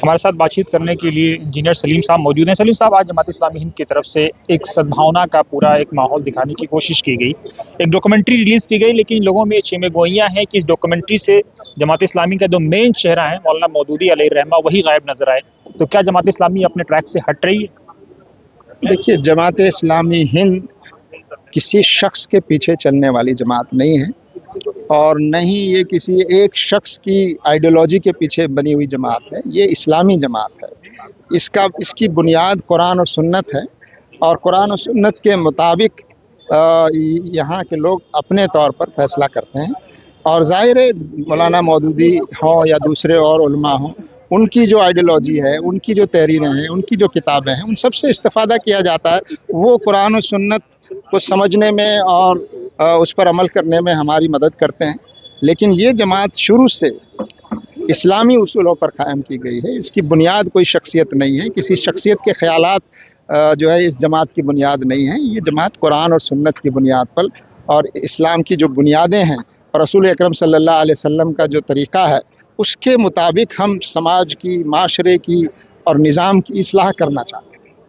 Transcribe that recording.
हमारे साथ बातचीत करने के लिए इंजीनियर सलीम साहब मौजूद हैं। सलीम साहब, आज जमात इस्लामी हिंद की तरफ से एक सद्भावना का पूरा एक माहौल दिखाने की कोशिश की गई, एक डॉक्यूमेंट्री रिलीज़ की गई, लेकिन लोगों में छेमेगोइयाँ हैं कि इस डॉक्यूमेंट्री से जमात इस्लामी का जो मेन चेहरा है मौलाना मौदूदी अलैहिर्रहमा वही गायब नजर आए। तो क्या जमात इस्लामी अपने ट्रैक से हट रही है? देखिए, जमात इस्लामी हिंद किसी शख्स के पीछे चलने वाली जमात नहीं है और न ही ये किसी एक शख्स की आइडियोलॉजी के पीछे बनी हुई जमात है। ये इस्लामी जमात है। इसकी बुनियाद कुरान और सुन्नत है और कुरान और सुन्नत के मुताबिक यहाँ के लोग अपने तौर पर फैसला करते हैं। और ज़ाहिर है, मौलाना मौदूदी हों या दूसरे और उलमा हों, उनकी जो आइडियोलॉजी है, उनकी जो तहरीरें हैं, उनकी जो किताबें हैं, उन सब से इस्तिफ़ादा किया जाता है। वो कुरान और सुन्नत को समझने में और उस पर अमल करने में हमारी मदद करते हैं। लेकिन ये जमात शुरू से इस्लामी उसूलों पर कायम की गई है। इसकी बुनियाद कोई शख्सियत नहीं है, किसी शख्सियत के ख़यालात जो है इस जमात की बुनियाद नहीं है। ये जमात कुरान और सुन्नत की बुनियाद पर और इस्लाम की जो बुनियादें हैं और रसूल अकरम सल्लल्लाहु अलैहि वसल्लम का जो तरीक़ा है उसके मुताबिक हम समाज की, माशरे की और निज़ाम की इस्लाह करना चाहते हैं।